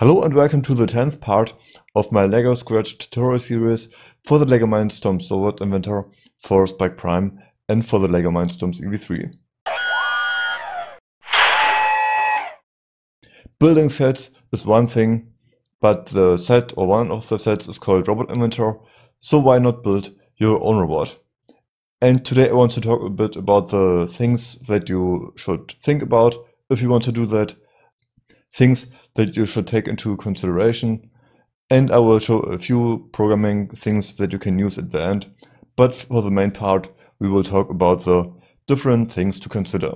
Hello and welcome to the 10th part of my LEGO Scratch tutorial series for the LEGO Mindstorms Robot Inventor for Spike Prime and for the LEGO Mindstorms EV3. Building sets is one thing, but the set or one of the sets is called Robot Inventor, so why not build your own robot? And today I want to talk a bit about the things that you should think about if you want to do that, things that you should take into consideration, and I will show a few programming things that you can use at the end. But for the main part, we will talk about the different things to consider.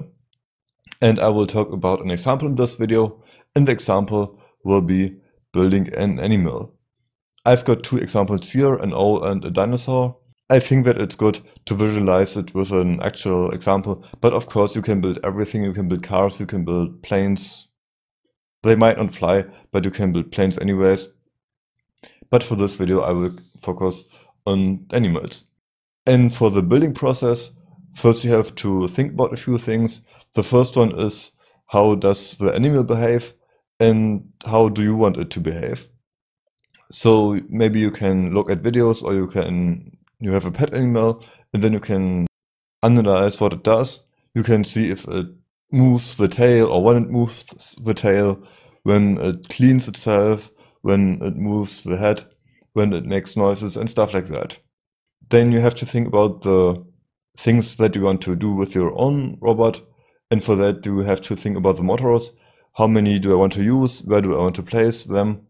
And I will talk about an example in this video, and the example will be building an animal. I've got two examples here, an owl and a dinosaur. I think that it's good to visualize it with an actual example, but of course you can build everything. You can build cars, you can build planes. They might not fly, but you can build planes anyways. But for this video, I will focus on animals. And for the building process, first you have to think about a few things. The first one is, how does the animal behave and how do you want it to behave? So maybe you can look at videos, or you have a pet animal, and then you can analyze what it does. You can see if it moves the tail, or when it moves the tail, when it cleans itself, when it moves the head, when it makes noises and stuff like that. Then you have to think about the things that you want to do with your own robot, and for that you have to think about the motors. How many do I want to use? Where do I want to place them?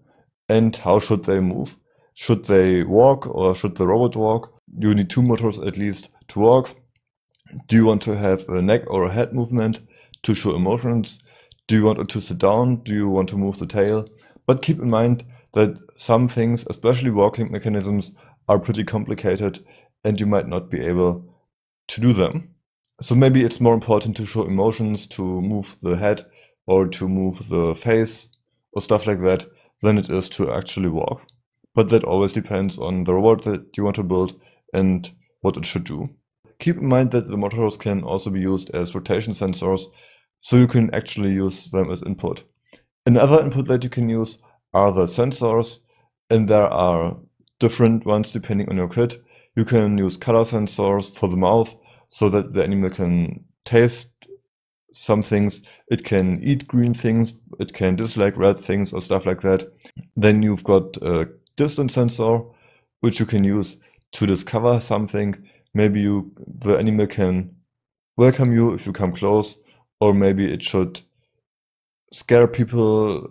And how should they move? Should they walk or should the robot walk? You need two motors at least to walk. Do you want to have a neck or a head movement to show emotions? Do you want it to sit down? Do you want to move the tail? But keep in mind that some things, especially walking mechanisms, are pretty complicated and you might not be able to do them. So maybe it's more important to show emotions, to move the head or to move the face or stuff like that, than it is to actually walk. But that always depends on the robot that you want to build and what it should do. Keep in mind that the motors can also be used as rotation sensors, so you can actually use them as input. Another input that you can use are the sensors, and there are different ones depending on your kit. You can use color sensors for the mouth, so that the animal can taste some things, it can eat green things, it can dislike red things or stuff like that. Then you've got a distance sensor, which you can use to discover something. Maybe the animal can welcome you if you come close, or maybe it should scare people.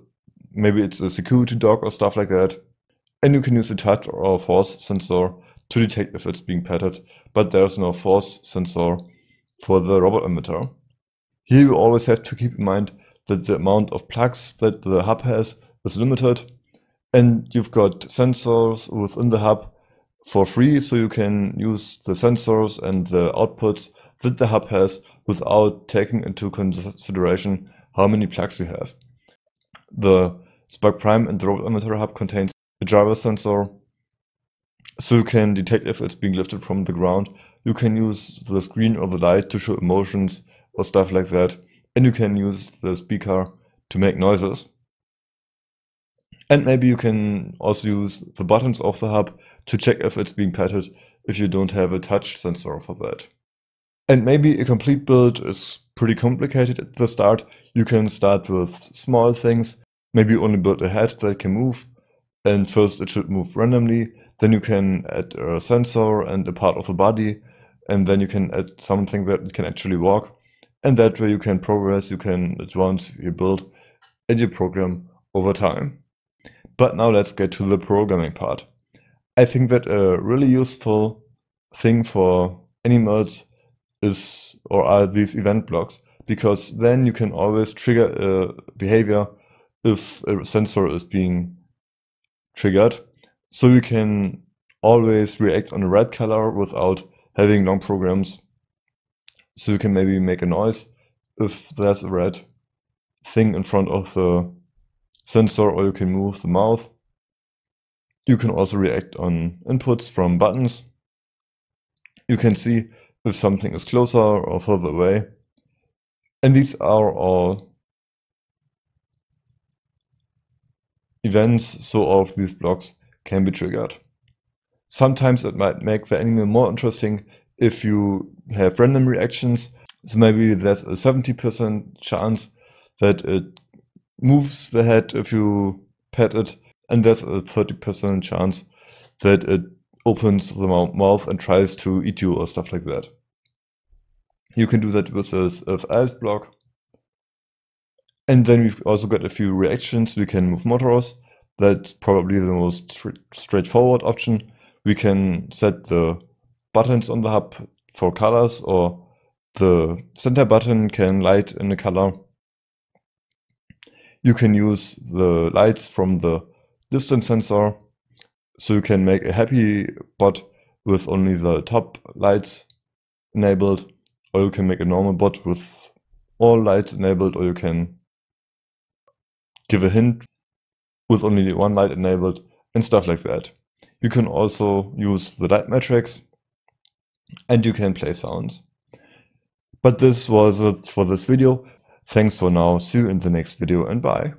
Maybe it's a security dog or stuff like that. And you can use a touch or a force sensor to detect if it's being petted, but there's no force sensor for the robot emitter. Here you always have to keep in mind that the amount of plugs that the hub has is limited, and you've got sensors within the hub for free, so you can use the sensors and the outputs that the hub has without taking into consideration how many plugs you have. The Spike Prime and the robot emitter hub contains a gyro sensor, so you can detect if it's being lifted from the ground. You can use the screen or the light to show emotions or stuff like that, and you can use the speaker to make noises. And maybe you can also use the buttons of the hub to check if it's being petted if you don't have a touch sensor for that. And maybe a complete build is pretty complicated at the start. You can start with small things, maybe only build a head that can move, and first it should move randomly. Then you can add a sensor and a part of the body, and then you can add something that it can actually walk. And that way you can progress, you can advance your build and your program over time. But now let's get to the programming part. I think that a really useful thing for animals are these event blocks, because then you can always trigger a behavior if a sensor is being triggered. So you can always react on a red color without having long programs. So you can maybe make a noise if there's a red thing in front of the sensor, or you can move the mouth. You can also react on inputs from buttons. You can see if something is closer or further away. And these are all events, so all of these blocks can be triggered. Sometimes it might make the animal more interesting if you have random reactions. So maybe there's a 70% chance that it moves the head if you pet it, and there's a 30% chance that it opens the mouth and tries to eat you or stuff like that. You can do that with this if else block. And then we've also got a few reactions. We can move motors. That's probably the most straightforward option. We can set the buttons on the hub for colors, or the center button can light in a color. You can use the lights from the distance sensor, so you can make a happy bot with only the top lights enabled, or you can make a normal bot with all lights enabled, or you can give a hint with only one light enabled, and stuff like that. You can also use the light metrics, and you can play sounds. But this was it for this video. Thanks for now, see you in the next video, and bye.